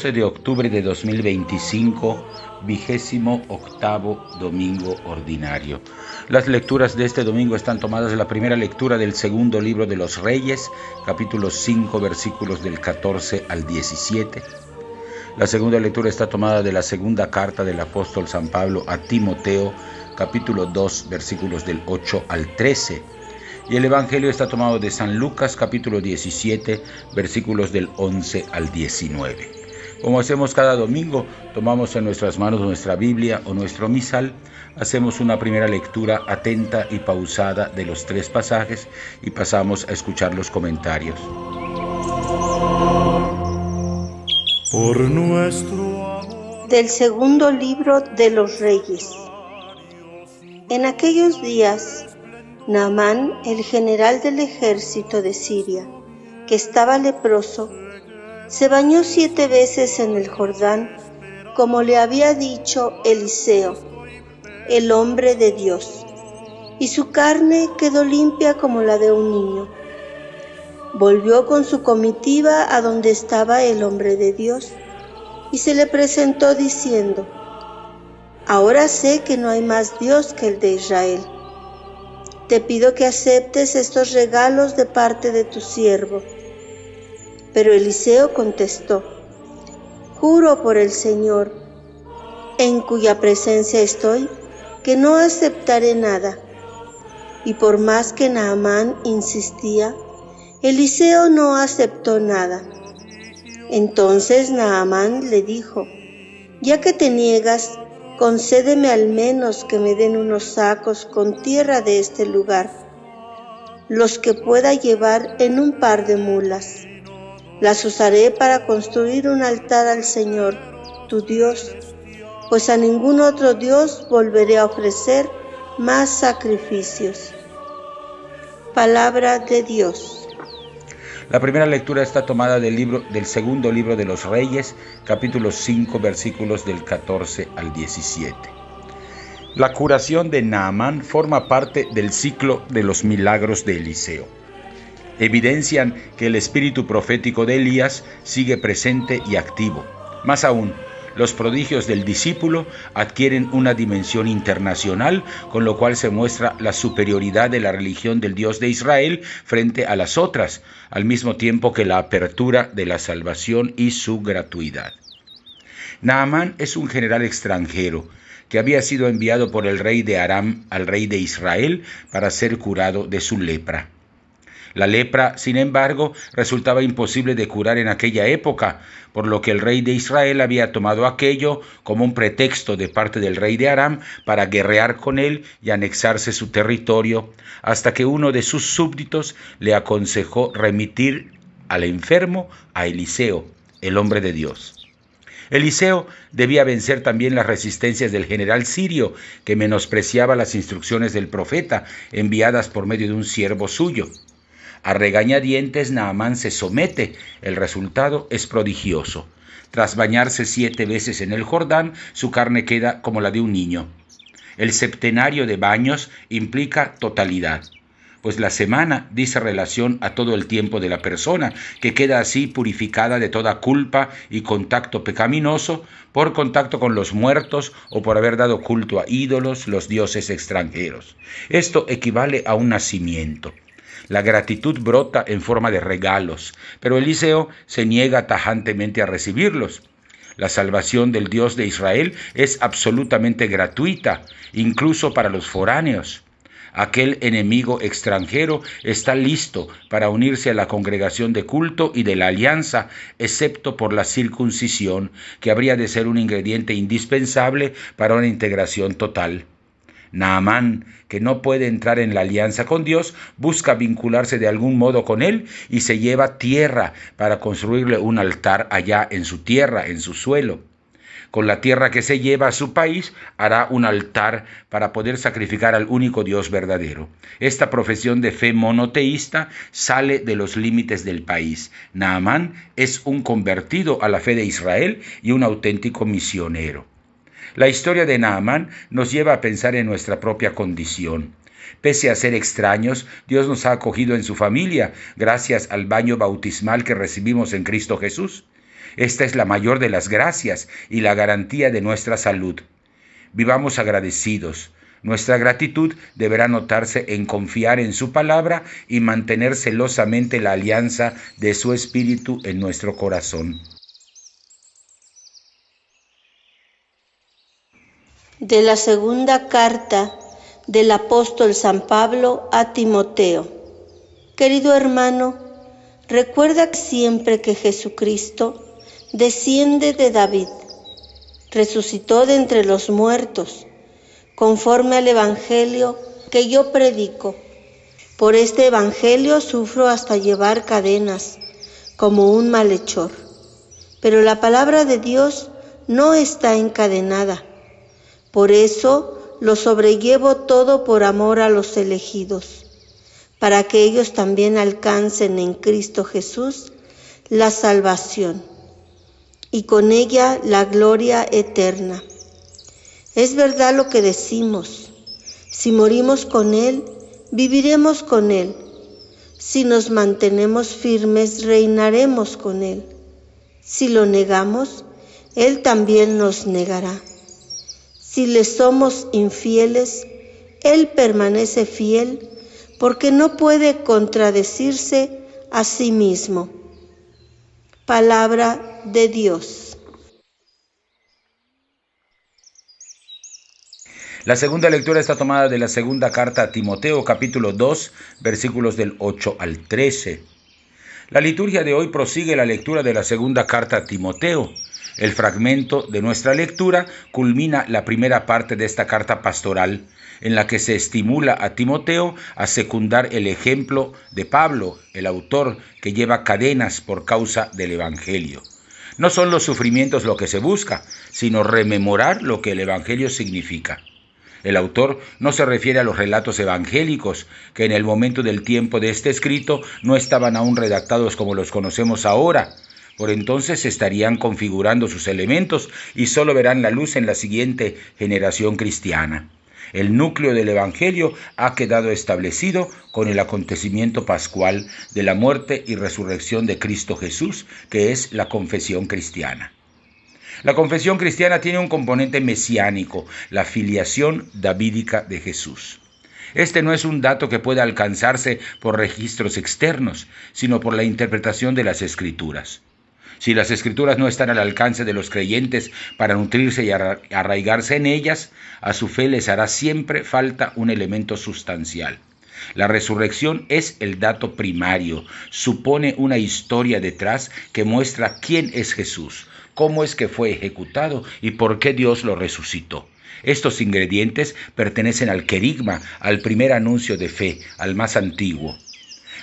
12 de octubre de 2025, 28º domingo ordinario. Las lecturas de este domingo están tomadas de la primera lectura del segundo libro de los Reyes, capítulo 5, versículos del 14 al 17. La segunda lectura está tomada de la segunda carta del apóstol San Pablo a Timoteo, capítulo 2, versículos del 8 al 13. Y el Evangelio está tomado de San Lucas, capítulo 17, versículos del 11 al 19. Como hacemos cada domingo, tomamos en nuestras manos nuestra Biblia o nuestro misal, hacemos una primera lectura atenta y pausada de los tres pasajes y pasamos a escuchar los comentarios. Del segundo libro de los Reyes. En aquellos días, Naamán, el general del ejército de Siria, que estaba leproso, se bañó 7 veces en el Jordán, como le había dicho Eliseo, el hombre de Dios, y su carne quedó limpia como la de un niño. Volvió con su comitiva a donde estaba el hombre de Dios, y se le presentó diciendo: Ahora sé que no hay más Dios que el de Israel. Te pido que aceptes estos regalos de parte de tu siervo. Pero Eliseo contestó: Juro por el Señor, en cuya presencia estoy, que no aceptaré nada. Y por más que Naamán insistía, Eliseo no aceptó nada. Entonces Naamán le dijo: Ya que te niegas, concédeme al menos que me den unos sacos con tierra de este lugar, los que pueda llevar en un par de mulas. Las usaré para construir un altar al Señor, tu Dios, pues a ningún otro Dios volveré a ofrecer más sacrificios. Palabra de Dios. La primera lectura está tomada del segundo libro de los Reyes, capítulo 5, versículos del 14 al 17. La curación de Naamán forma parte del ciclo de los milagros de Eliseo. Evidencian que el espíritu profético de Elías sigue presente y activo. Más aún, los prodigios del discípulo adquieren una dimensión internacional, con lo cual se muestra la superioridad de la religión del Dios de Israel frente a las otras, al mismo tiempo que la apertura de la salvación y su gratuidad. Naamán es un general extranjero que había sido enviado por el rey de Aram al rey de Israel para ser curado de su lepra. La lepra, sin embargo, resultaba imposible de curar en aquella época, por lo que el rey de Israel había tomado aquello como un pretexto de parte del rey de Aram para guerrear con él y anexarse su territorio, hasta que uno de sus súbditos le aconsejó remitir al enfermo a Eliseo, el hombre de Dios. Eliseo debía vencer también las resistencias del general sirio, que menospreciaba las instrucciones del profeta enviadas por medio de un siervo suyo. A regañadientes Naamán se somete. El resultado es prodigioso. Tras bañarse 7 veces en el Jordán, su carne queda como la de un niño. El septenario de baños implica totalidad, pues la semana dice relación a todo el tiempo de la persona, que queda así purificada de toda culpa y contacto pecaminoso, por contacto con los muertos o por haber dado culto a ídolos, los dioses extranjeros. Esto equivale a un nacimiento. La gratitud brota en forma de regalos, pero Eliseo se niega tajantemente a recibirlos. La salvación del Dios de Israel es absolutamente gratuita, incluso para los foráneos. Aquel enemigo extranjero está listo para unirse a la congregación de culto y de la alianza, excepto por la circuncisión, que habría de ser un ingrediente indispensable para una integración total. Naamán, que no puede entrar en la alianza con Dios, busca vincularse de algún modo con él y se lleva tierra para construirle un altar allá en su tierra, en su suelo. Con la tierra que se lleva a su país, hará un altar para poder sacrificar al único Dios verdadero. Esta profesión de fe monoteísta sale de los límites del país. Naamán es un convertido a la fe de Israel y un auténtico misionero. La historia de Naamán nos lleva a pensar en nuestra propia condición. Pese a ser extraños, Dios nos ha acogido en su familia, gracias al baño bautismal que recibimos en Cristo Jesús. Esta es la mayor de las gracias y la garantía de nuestra salud. Vivamos agradecidos. Nuestra gratitud deberá notarse en confiar en su palabra y mantener celosamente la alianza de su Espíritu en nuestro corazón. De la segunda carta del apóstol San Pablo a Timoteo. Querido hermano, recuerda siempre que Jesucristo desciende de David, resucitó de entre los muertos, conforme al Evangelio que yo predico. Por este Evangelio sufro hasta llevar cadenas, como un malhechor. Pero la palabra de Dios no está encadenada. Por eso lo sobrellevo todo por amor a los elegidos, para que ellos también alcancen en Cristo Jesús la salvación, y con ella la gloria eterna. Es verdad lo que decimos: si morimos con Él, viviremos con Él. Si nos mantenemos firmes, reinaremos con Él. Si lo negamos, Él también nos negará. Si le somos infieles, Él permanece fiel, porque no puede contradecirse a sí mismo. Palabra de Dios. La segunda lectura está tomada de la segunda carta a Timoteo, capítulo 2, versículos del 8 al 13. La liturgia de hoy prosigue la lectura de la segunda carta a Timoteo. El fragmento de nuestra lectura culmina la primera parte de esta carta pastoral, en la que se estimula a Timoteo a secundar el ejemplo de Pablo, el autor que lleva cadenas por causa del Evangelio. No son los sufrimientos lo que se busca, sino rememorar lo que el Evangelio significa. El autor no se refiere a los relatos evangélicos, que en el momento del tiempo de este escrito no estaban aún redactados como los conocemos ahora. Por entonces se estarían configurando sus elementos y solo verán la luz en la siguiente generación cristiana. El núcleo del Evangelio ha quedado establecido con el acontecimiento pascual de la muerte y resurrección de Cristo Jesús, que es la confesión cristiana. La confesión cristiana tiene un componente mesiánico, la filiación davídica de Jesús. Este no es un dato que pueda alcanzarse por registros externos, sino por la interpretación de las Escrituras. Si las Escrituras no están al alcance de los creyentes para nutrirse y arraigarse en ellas, a su fe les hará siempre falta un elemento sustancial. La resurrección es el dato primario, supone una historia detrás que muestra quién es Jesús, cómo es que fue ejecutado y por qué Dios lo resucitó. Estos ingredientes pertenecen al querigma, al primer anuncio de fe, al más antiguo.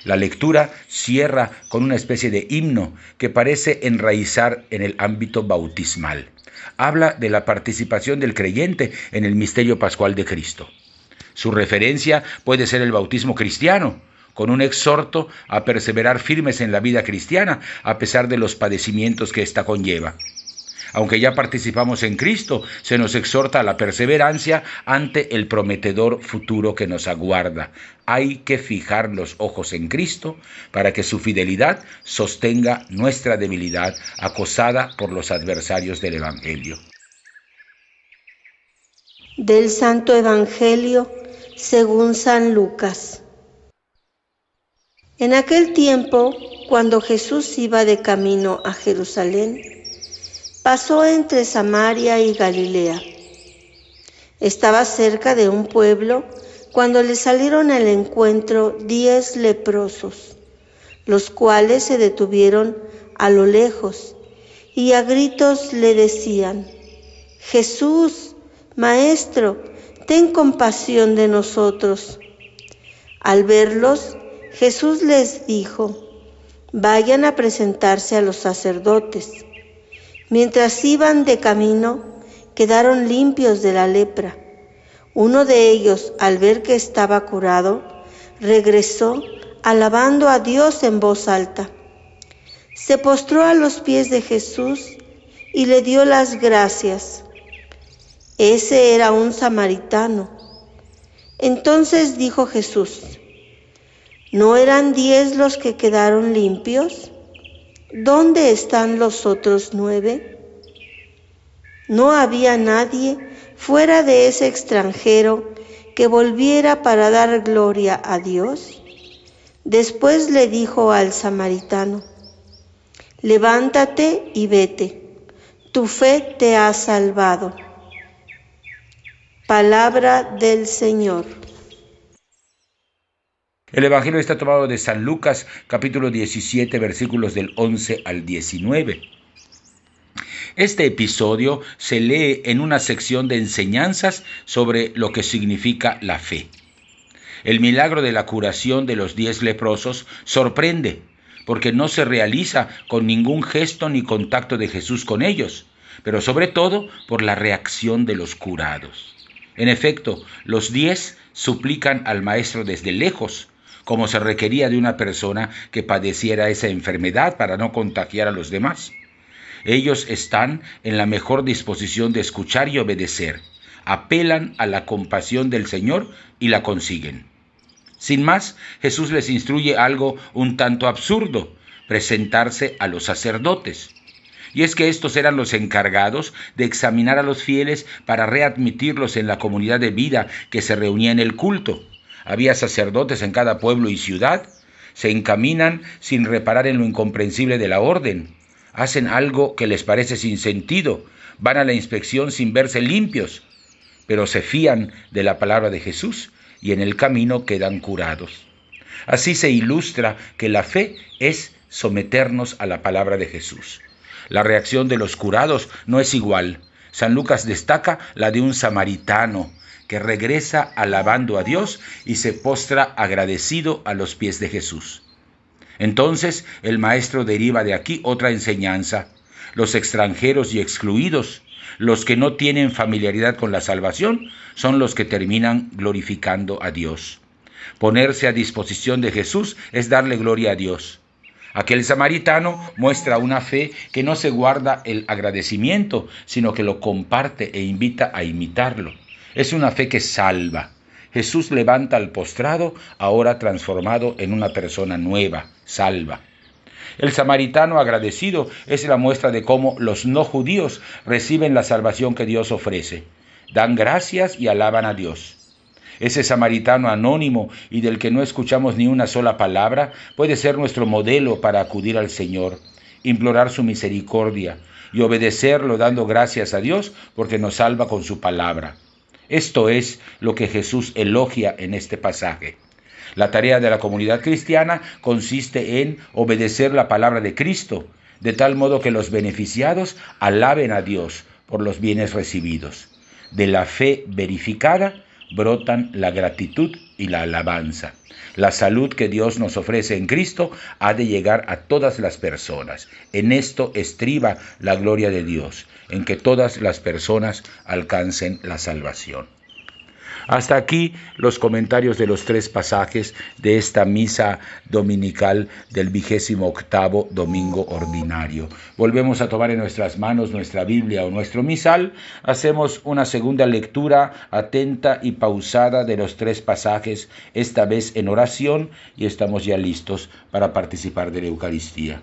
La lectura cierra con una especie de himno que parece enraizar en el ámbito bautismal. Habla de la participación del creyente en el misterio pascual de Cristo. Su referencia puede ser el bautismo cristiano, con un exhorto a perseverar firmes en la vida cristiana a pesar de los padecimientos que ésta conlleva. Aunque ya participamos en Cristo, se nos exhorta a la perseverancia ante el prometedor futuro que nos aguarda. Hay que fijar los ojos en Cristo para que su fidelidad sostenga nuestra debilidad acosada por los adversarios del Evangelio. Del Santo Evangelio según San Lucas. En aquel tiempo, cuando Jesús iba de camino a Jerusalén, pasó entre Samaria y Galilea. Estaba cerca de un pueblo cuando le salieron al encuentro 10 leprosos, los cuales se detuvieron a lo lejos y a gritos le decían: Jesús, Maestro, ten compasión de nosotros. Al verlos, Jesús les dijo: vayan a presentarse a los sacerdotes. Mientras iban de camino, quedaron limpios de la lepra. Uno de ellos, al ver que estaba curado, regresó alabando a Dios en voz alta. Se postró a los pies de Jesús y le dio las gracias. Ese era un samaritano. Entonces dijo Jesús: ¿no eran 10 los que quedaron limpios? ¿Dónde están los otros 9? No había nadie fuera de ese extranjero que volviera para dar gloria a Dios. Después le dijo al samaritano: levántate y vete, tu fe te ha salvado. Palabra del Señor. El Evangelio está tomado de San Lucas, capítulo 17, versículos del 11 al 19. Este episodio se lee en una sección de enseñanzas sobre lo que significa la fe. El milagro de la curación de los 10 leprosos sorprende, porque no se realiza con ningún gesto ni contacto de Jesús con ellos, pero sobre todo por la reacción de los curados. En efecto, los 10 suplican al Maestro desde lejos, como se requería de una persona que padeciera esa enfermedad para no contagiar a los demás. Ellos están en la mejor disposición de escuchar y obedecer. Apelan a la compasión del Señor y la consiguen. Sin más, Jesús les instruye algo un tanto absurdo: presentarse a los sacerdotes. Y es que estos eran los encargados de examinar a los fieles para readmitirlos en la comunidad de vida que se reunía en el culto. Había sacerdotes en cada pueblo y ciudad. Se encaminan sin reparar en lo incomprensible de la orden. Hacen algo que les parece sin sentido. Van a la inspección sin verse limpios, pero se fían de la palabra de Jesús y en el camino quedan curados. Así se ilustra que la fe es someternos a la palabra de Jesús. La reacción de los curados no es igual. San Lucas destaca la de un samaritano que regresa alabando a Dios y se postra agradecido a los pies de Jesús. Entonces el maestro deriva de aquí otra enseñanza: los extranjeros y excluidos, los que no tienen familiaridad con la salvación, son los que terminan glorificando a Dios. Ponerse a disposición de Jesús es darle gloria a Dios. Aquel samaritano muestra una fe que no se guarda el agradecimiento, sino que lo comparte e invita a imitarlo. Es una fe que salva. Jesús levanta al postrado, ahora transformado en una persona nueva, salva. El samaritano agradecido es la muestra de cómo los no judíos reciben la salvación que Dios ofrece. Dan gracias y alaban a Dios. Ese samaritano anónimo y del que no escuchamos ni una sola palabra puede ser nuestro modelo para acudir al Señor, implorar su misericordia y obedecerlo dando gracias a Dios porque nos salva con su palabra. Esto es lo que Jesús elogia en este pasaje. La tarea de la comunidad cristiana consiste en obedecer la palabra de Cristo, de tal modo que los beneficiados alaben a Dios por los bienes recibidos. De la fe verificada brotan la gratitud y la alabanza. La salud que Dios nos ofrece en Cristo ha de llegar a todas las personas. En esto estriba la gloria de Dios, en que todas las personas alcancen la salvación. Hasta aquí los comentarios de los 3 pasajes de esta misa dominical del 28º domingo ordinario. Volvemos a tomar en nuestras manos nuestra Biblia o nuestro misal. Hacemos una segunda lectura atenta y pausada de los 3 pasajes, esta vez en oración, y estamos ya listos para participar de la Eucaristía.